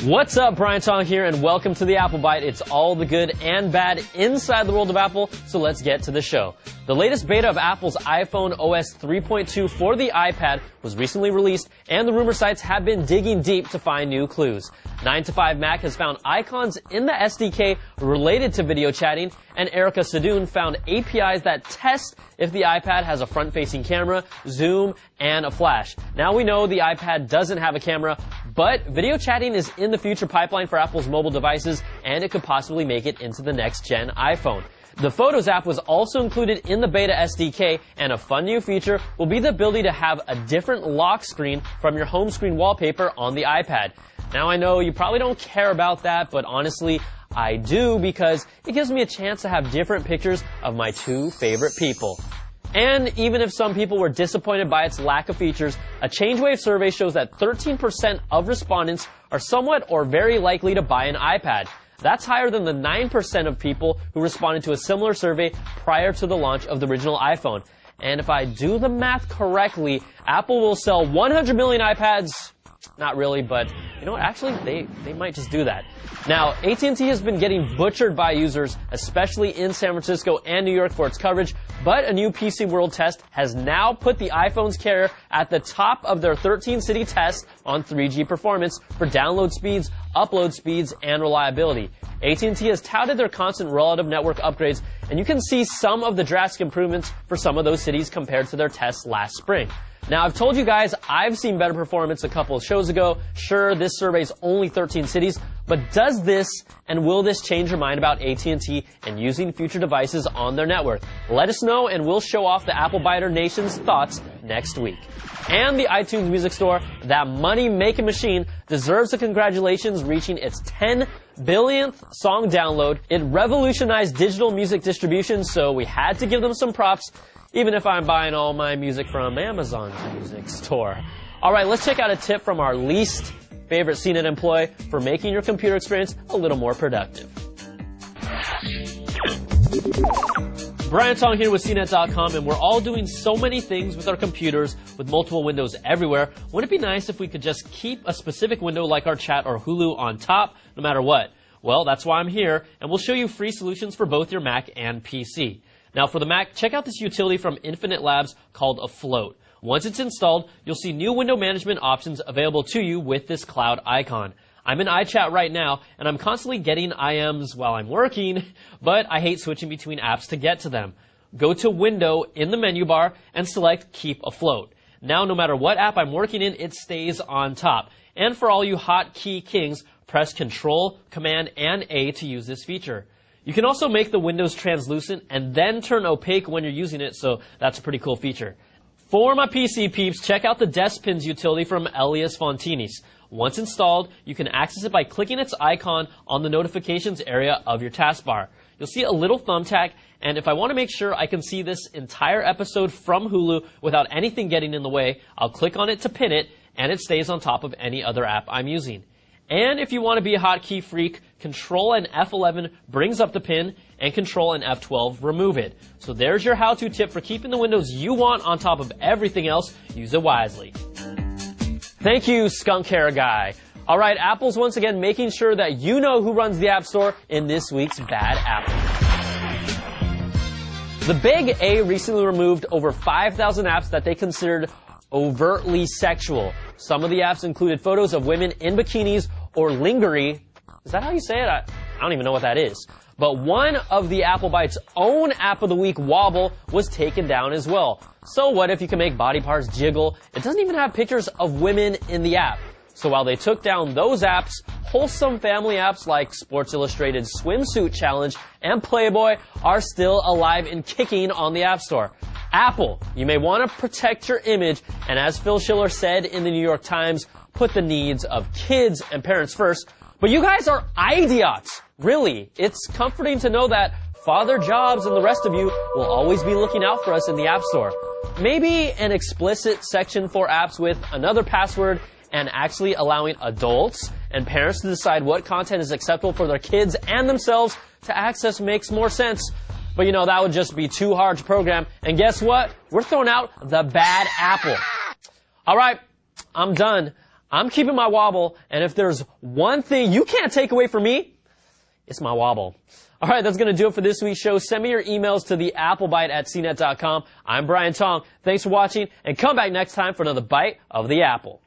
What's up, Brian Tong here, and welcome to the Apple Bite. It's all the good and bad inside the world of Apple, so let's get to the show. The latest beta of Apple's iPhone OS 3.2 for the iPad was recently released, and the rumor sites have been digging deep to find new clues. 9to5Mac has found icons in the SDK related to video chatting, and Erica Sadoun found APIs that test if the iPad has a front-facing camera, zoom, and a flash. Now we know the iPad doesn't have a camera, but video chatting is in the future pipeline for Apple's mobile devices, and it could possibly make it into the next-gen iPhone. The Photos app was also included in the beta SDK, and a fun new feature will be the ability to have a different lock screen from your home screen wallpaper on the iPad. Now I know you probably don't care about that, but honestly, I do, because it gives me a chance to have different pictures of my two favorite people. And even if some people were disappointed by its lack of features, a ChangeWave survey shows that 13% of respondents are somewhat or very likely to buy an iPad. That's higher than the 9% of people who responded to a similar survey prior to the launch of the original iPhone. And if I do the math correctly, Apple will sell 100 million iPads. Not really, but you know what? Actually, they might just do that. Now, AT&T has been getting butchered by users, especially in San Francisco and New York for its coverage, but a new PC World test has now put the iPhone's carrier at the top of their 13-city test on 3G performance for download speeds, upload speeds, and reliability. AT&T has touted their constant rollout of network upgrades, and you can see some of the drastic improvements for some of those cities compared to their tests last spring. Now, I've told you guys I've seen better performance a couple of shows ago. Sure, this survey's only 13 cities, but does this and will this change your mind about AT&T and using future devices on their network? Let us know, and we'll show off the Apple Biter Nation's thoughts next week. And the iTunes Music Store, that money-making machine, deserves the congratulations, reaching its 10 billionth song download. It revolutionized digital music distribution, so we had to give them some props, even if I'm buying all my music from Amazon's music store. All right, let's check out a tip from our least favorite CNET employee for making your computer experience a little more productive. Brian Tong here with CNET.com, and we're all doing so many things with our computers with multiple windows everywhere. Wouldn't it be nice if we could just keep a specific window like our chat or Hulu on top no matter what? Well, that's why I'm here, and we'll show you free solutions for both your Mac and PC. Now for the Mac, check out this utility from Infinite Labs called Afloat. Once it's installed, you'll see new window management options available to you with this cloud icon. I'm in iChat right now, and I'm constantly getting IMs while I'm working, but I hate switching between apps to get to them. Go to Window in the menu bar and select Keep Afloat. Now, no matter what app I'm working in, it stays on top. And for all you hotkey kings, press Control, Command, and A to use this feature. You can also make the windows translucent and then turn opaque when you're using it, so that's a pretty cool feature. For my PC peeps, check out the Desk Pins utility from Elias Fontinis. Once installed, you can access it by clicking its icon on the notifications area of your taskbar. You'll see a little thumbtack, and if I want to make sure I can see this entire episode from Hulu without anything getting in the way, I'll click on it to pin it, and it stays on top of any other app I'm using. And if you want to be a hotkey freak, Control and F11 brings up the pin, and Control and F12 remove it. So there's your how-to tip for keeping the windows you want on top of everything else. Use it wisely. Thank you, Skunk Hair Guy. All right, Apple's once again making sure that you know who runs the App Store in this week's Bad Apple. The Big A recently removed over 5,000 apps that they considered overtly sexual. Some of the apps included photos of women in bikinis or lingerie. Is that how you say it? I don't even know what that is. But one of the Apple Bite's own App of the Week, Wobble, was taken down as well. So what if you can make body parts jiggle? It doesn't even have pictures of women in the app. So while they took down those apps, wholesome family apps like Sports Illustrated Swimsuit Challenge and Playboy are still alive and kicking on the App Store. Apple, you may want to protect your image, and as Phil Schiller said in the New York Times, put the needs of kids and parents first. But you guys are idiots. Really, it's comforting to know that Father Jobs and the rest of you will always be looking out for us in the App Store. Maybe an explicit section for apps with another password and actually allowing adults and parents to decide what content is acceptable for their kids and themselves to access makes more sense. But you know, that would just be too hard to program. And guess what? We're throwing out the bad apple. All right, I'm done. I'm keeping my wobble, and if there's one thing you can't take away from me, it's my wobble. All right, that's going to do it for this week's show. Send me your emails to theapplebite@cnet.com. I'm Brian Tong. Thanks for watching, and come back next time for another bite of the apple.